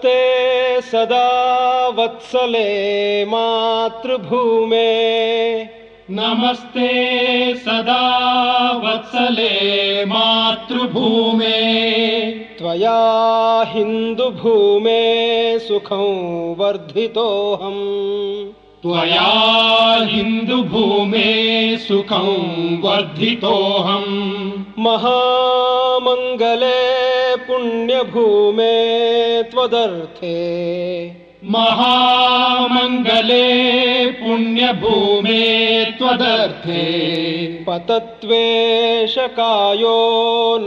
नमस्ते सदा वत्सले मातृभूमे नमस्ते सदा वत्सले मातृभूमे त्वया हिन्दुभूमे सुखं वर्धितोऽहम् त्वया हिन्दुभूमे सुखं वर्धितोऽहम् महामङ्गले पुण्यभूमे त्वदर्थे महामङ्गले पुण्यभूमे त्वदर्थे पतत्वेशकायो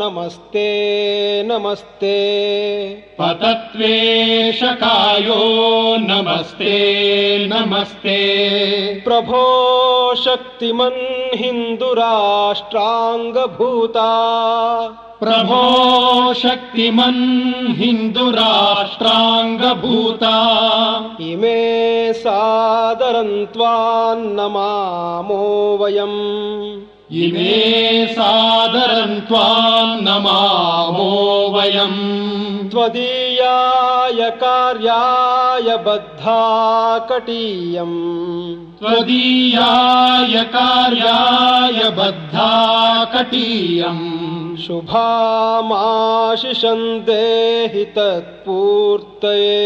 नमस्ते नमस्ते पतत्वेशकायो नमस्ते नमस्ते प्रभो शक्तिमन् हिन्दुराष्ट्राङ्गभूता प्रभो शक्तिमन् हिन्दुराष्ट्राङ्गभूता इमे सादरं त्वां नमामो वयम् इमे सादरं त्वां नमामो वयम् त्वदीयाय कार्याय बद्धा कटीयम् त्वदीयाय कार्याय बद्धा कटीयम् शुभामाशिषं देहि तत्पूर्तये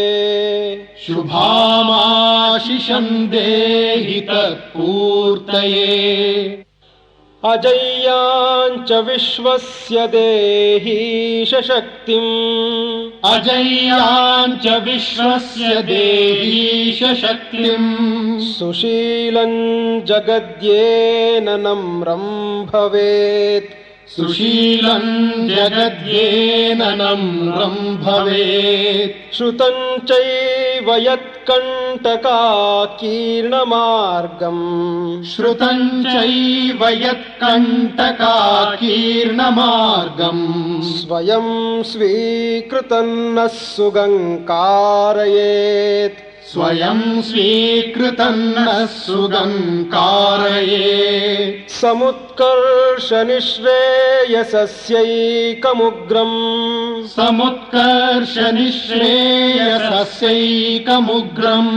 शुभामाशिषं देहि तत्पूर्तये अजय्याञ्च विश्वस्य देहीश शक्तिम् अजय्याञ्च विश्वस्य देहीश शक्तिम् सुशीलं जगद्येन नम्रं भवेत् सुशीलं जगद्येन नम्रं भवेत् श्रुतं चैव यत्कण्टकाकीर्णमार्गम् श्रुतं चैव यत्कण्टकाकीर्णमार्गम् स्वयं स्वीकृतं नः सुगङ्कारयेत् स्वयं स्वीकृतं नः सुगङ्कारयेत् समुत्कर्षनिःश्रेयसस्यैकमुग्रम् समुत्कर्षनिःश्रेयसस्यैकमुग्रम्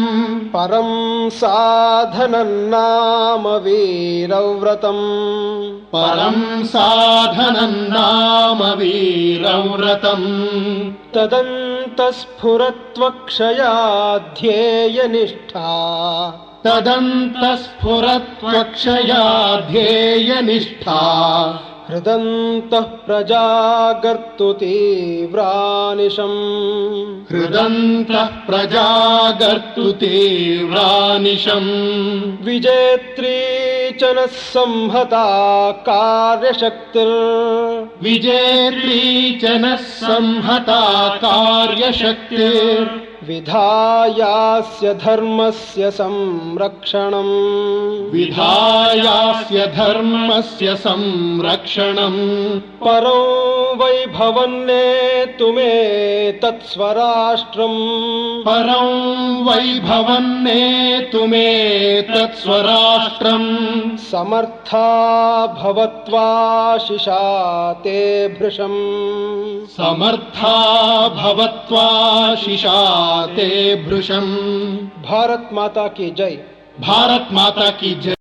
परं साधनं नाम वीरव्रतम् परं साधनं नाम वीरव्रतम् तदन्तस्फुरत्वक्षयाध्येयनिष्ठा तदन्तस्फुरत्वक्षयाध्येयनिष्ठा हृदन्तः प्रजागर्तुतीव्रानिशम् हृदन्तः प्रजागर्तुतीव्रानिशम् विजेत्री च नः संहता कार्यशक्तिर् विजेत्री च नः संहता कार्यशक्तिर् विधायास्य धर्मस्य संरक्षणम् विधायास्य धर्मस्य संरक्षणम् परो वैभवन्नेतुमेतत्स्वराष्ट्रम् परं वैभवन्नेतुमेतत्स्वराष्ट्रम् समर्था भवत्वाशिषा ते भृशम् समर्था भवत्वाशिषा ते भृशम्। भारत माता की जय। भारत माता की जय।